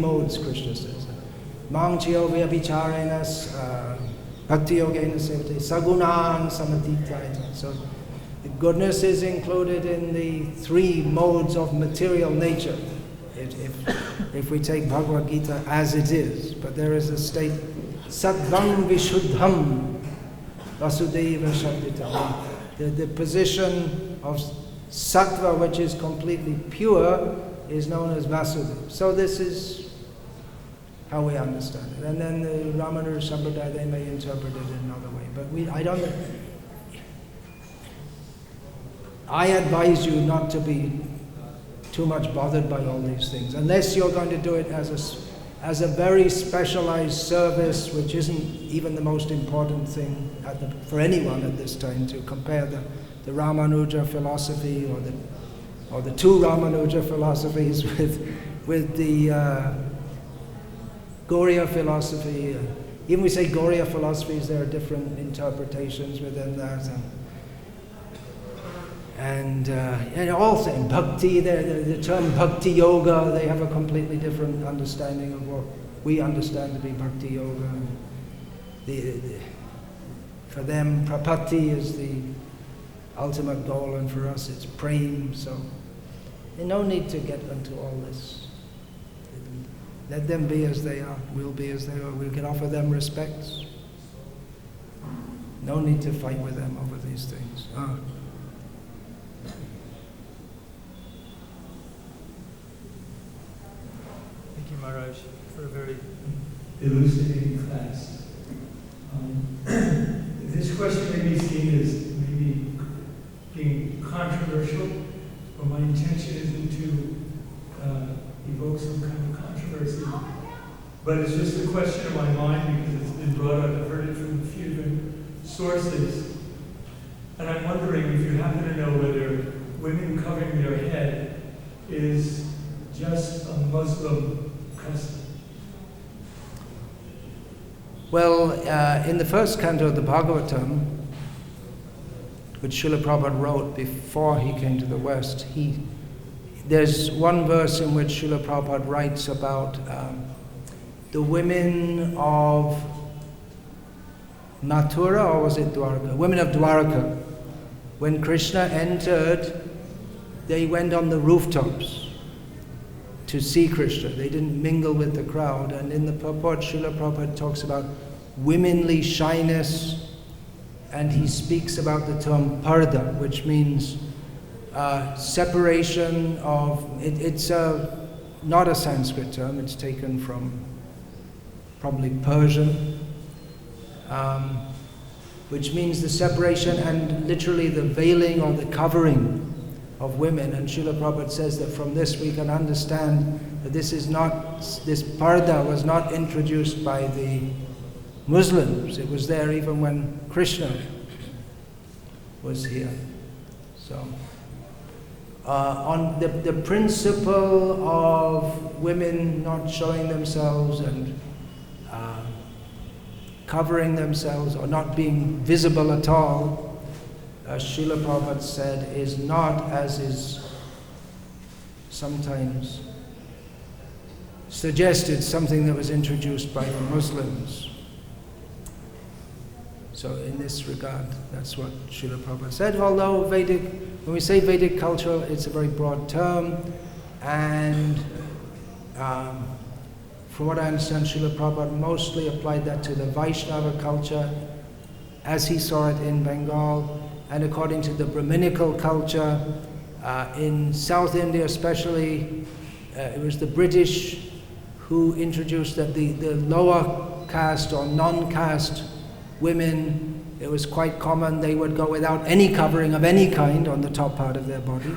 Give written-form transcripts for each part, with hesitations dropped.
modes, Krishna says. Mangchyo vyabhicharenas bhakti yogena sevate sagunan samatitayana. So the goodness is included in the 3 modes of material nature, if we take Bhagavad Gita as it is. But there is a state, sattvam vishuddham vasudeva shabditam. The position of sattva, which is completely pure, is known as Vasudeva. So this is how we understand it. And then the Ramanuja Sampradaya, they may interpret it in another way. But I advise you not to be too much bothered by all these things, unless you're going to do it as a very specialized service, which isn't even the most important thing for anyone at this time, to compare the Ramanuja philosophy or the 2 Ramanuja philosophies with the Gauriya philosophy. Even we say Gauriya philosophies, there are different interpretations within that. And also in Bhakti, the term Bhakti Yoga, they have a completely different understanding of what we understand to be Bhakti Yoga. For them, Prapatti is the ultimate goal, and for us it's Prem. So there's no need to get into all this. Let them be as they are. We'll be as they are. We can offer them respects. No need to fight with them over these things. Thank you, Maharaj, for a very elucidating class. This question may be seen as maybe being controversial, but my intention isn't to evoke some kind of controversy. But it's just a question in my mind because it's been brought up. I've heard it from a few different sources. And I'm wondering if you happen to know whether women covering their head is just a Muslim custom. Well, in the first canto of the Bhagavatam, which Srila Prabhupada wrote before he came to the West, there's one verse in which Srila Prabhupada writes about the women of Mathura, or was it Dwarka? Women of Dwarka. When Krishna entered, they went on the rooftops to see Krishna. They didn't mingle with the crowd. And in the purport, Srila Prabhupada talks about womanly shyness, and he speaks about the term parda, which means separation of, it's not a Sanskrit term, it's taken from probably Persian, which means the separation and literally the veiling or the covering of women. And Srila Prabhupada says that from this we can understand that this parda was not introduced by the Muslims. It was there even when Krishna was here. So, on the principle of women not showing themselves and covering themselves or not being visible at all, Srila Prabhupada said, is not as is sometimes suggested, something that was introduced by the Muslims. So in this regard, that's what Srila Prabhupada said. Although when we say Vedic culture, it's a very broad term, and from what I understand, Srila Prabhupada mostly applied that to the Vaishnava culture as he saw it in Bengal, and according to the Brahminical culture in South India especially, it was the British who introduced that the lower caste or non-caste women, it was quite common, they would go without any covering of any kind on the top part of their body.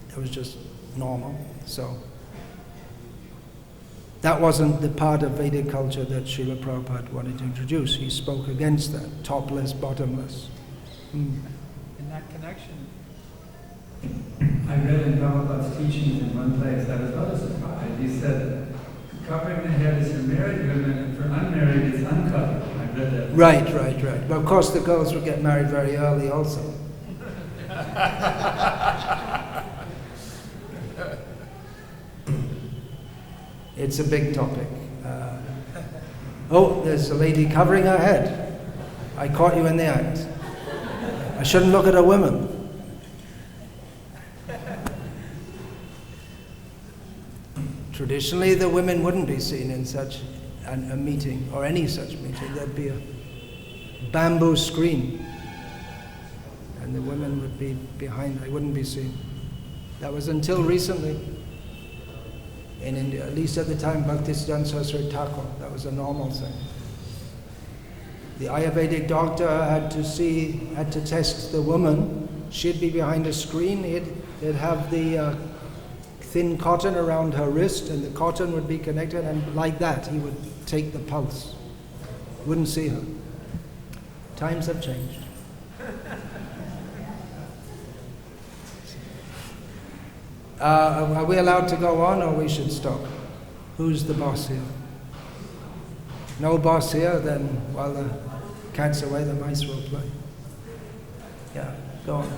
It was just normal. So that wasn't the part of Vedic culture that Srila Prabhupada wanted to introduce. He spoke against that, topless, bottomless. In that connection, I read in Prabhupada's teachings in one place, I was rather surprised. He said, covering the head is for married women, and for unmarried it's uncovered. I read that. Right. But of course the girls would get married very early also. It's a big topic. Oh, there's a lady covering her head. I caught you in the act. I shouldn't look at a woman. Traditionally, the women wouldn't be seen in such a meeting, or any such meeting. There'd be a bamboo screen, and the women would be behind. They wouldn't be seen. That was until recently in India, at least at the time Bhaktisiddhanta Saraswati Thakur. That was a normal thing. The Ayurvedic doctor had to test the woman. She'd be behind a screen. They'd have the thin cotton around her wrist, and the cotton would be connected, and like that he would take the pulse. Wouldn't see her. Times have changed. Are we allowed to go on, or we should stop? Who's the boss here? No boss here, then while the cat's away, the mice will play. Yeah, go on.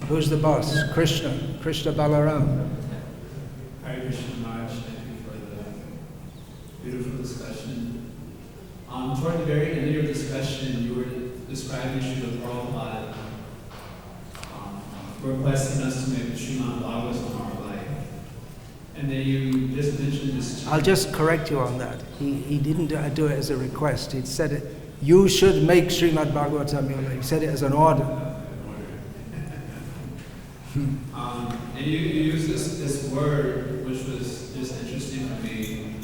Who's the boss? Krishna Balaram. Hare Krishna Maharaj, thank you for the beautiful discussion. Toward the very end of your discussion, you were describing Srila Prabhupada requesting us to make the Srimad Bhagavatam our life. And then you just mentioned this. I'll just correct you on that. He didn't do it as a request. He said it, you should make Srimad Bhagavatam your life. He said it as an order. And you used this word, which was just interesting for me,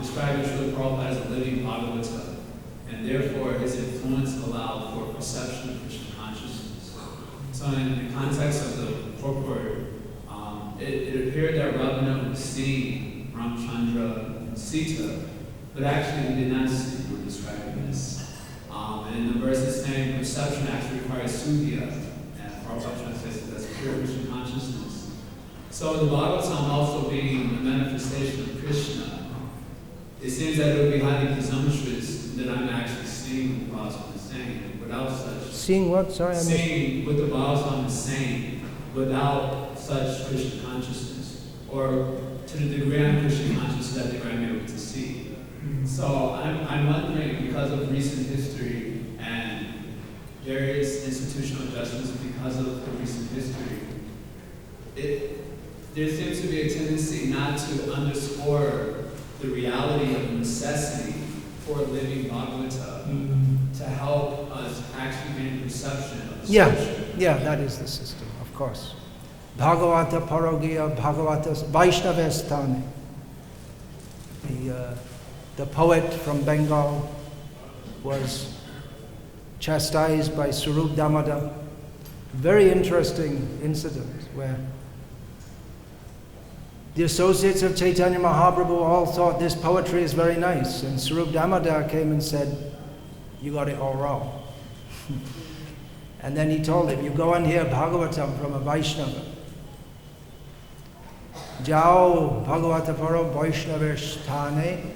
describing Srila Prabhupada as a living Bhagavata, and therefore his influence allowed for perception of Krishna consciousness. So in the context of the purport, it appeared that Ravana was seeing Ramchandra and Sita, but actually he did not see. You were describing this. And in the verse it's saying perception actually requires sudhya, and Prabhupada translates it as pure Krishna consciousness. So the Bhagavatam also being a manifestation of Krishna, it seems that it would be highly presumptuous that I'm actually seeing what the Bhagavatam is saying without such. Seeing what? Sorry, I missed. Seeing what the Bhagavatam is saying without such Krishna consciousness, or to the degree I'm Krishna conscious that degree I'm able to see. So I'm wondering, because of recent history and various institutional adjustments because of the recent history, there seems to be a tendency not to underscore the reality of necessity for living Bhagavata to help us actually gain perception of the scripture. Yeah, that is the system, of course. Bhagavata Parogiya Bhagavata Vaishnavesthane. The poet from Bengal was chastised by Swarup Damodar. Very interesting incident where the associates of Chaitanya Mahaprabhu all thought this poetry is very nice, and Swarup Damodar came and said, you got it all wrong. And then he told him, you go and hear Bhagavatam from a Vaishnava. Jao Bhagavata Paro Vaishnavesthane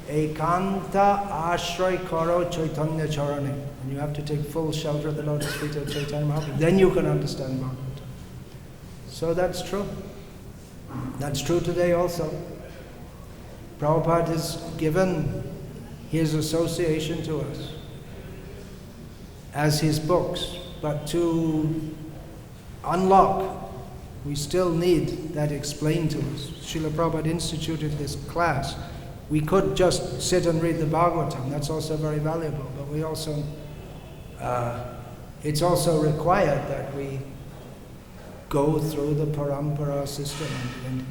Ekanta Ashray Karo Chaitanya Charane. And you have to take full shelter at the lotus feet of Chaitanya Mahaprabhu. Then you can understand Bhagavatam. So that's true. That's true today also. Prabhupada has given his association to us as his books, but to unlock, we still need that explained to us. Srila Prabhupada instituted this class. We could just sit and read the Bhagavatam, that's also very valuable, but we also, it's also required that we go through the parampara system and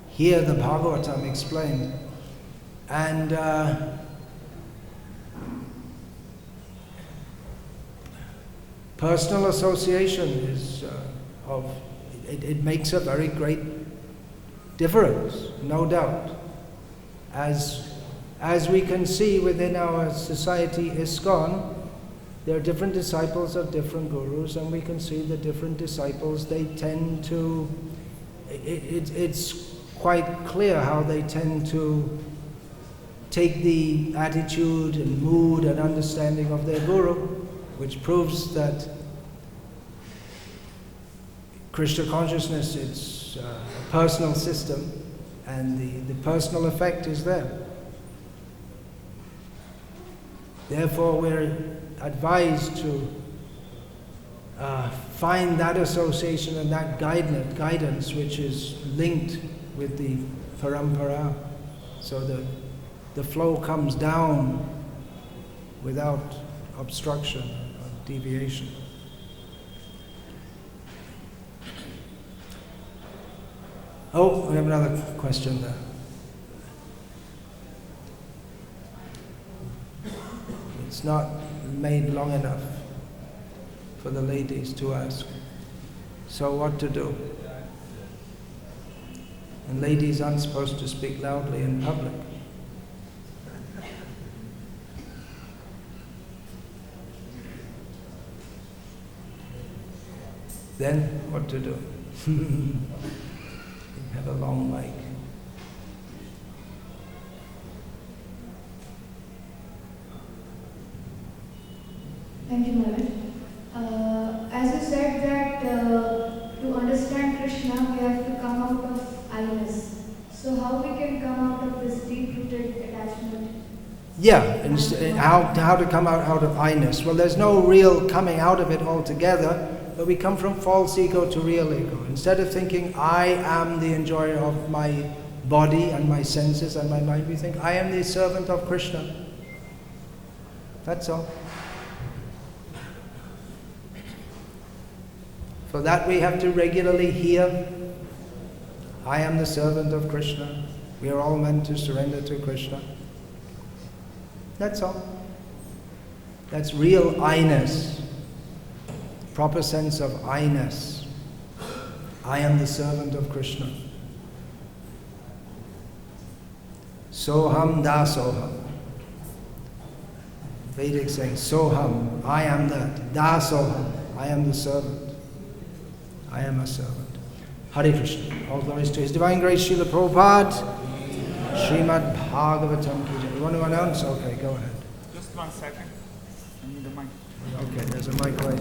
hear the Bhagavatam explained. And personal association is it makes a very great difference, no doubt. As we can see within our society ISKCON, there are different disciples of different gurus, and we can see the different disciples, they tend to, it's quite clear how they tend to take the attitude and mood and understanding of their guru, which proves that Krishna consciousness, It's a personal system, and the personal effect is there. Therefore, we're advised to find that association and that guidance which is linked with the parampara, so that the flow comes down without obstruction or deviation. Oh, we have another question there. It's not made long enough for the ladies to ask. So what to do? And ladies aren't supposed to speak loudly in public. Then what to do? You have a long mic. Thank you, Maharaj. As you said that to understand Krishna, we have to come out of I-ness. So how we can come out of this deep-rooted attachment? Yeah, and how to come out of I-ness. Well, there's no real coming out of it altogether, but we come from false ego to real ego. Instead of thinking, I am the enjoyer of my body and my senses and my mind, we think, I am the servant of Krishna. That's all. For that we have to regularly hear, I am the servant of Krishna. We are all meant to surrender to Krishna. That's all. That's real I-ness. Proper sense of I-ness. I am the servant of Krishna. Soham dasoham. Vedic saying, Soham, I am that. Dasoham, I am the servant. I am a servant. Hare Krishna. All glories to His Divine Grace, Srila Prabhupada. Srimad Bhagavatam Ki Jai. You want to announce? Okay, go ahead. Just 1 second. I need the mic. Okay, there's a mic right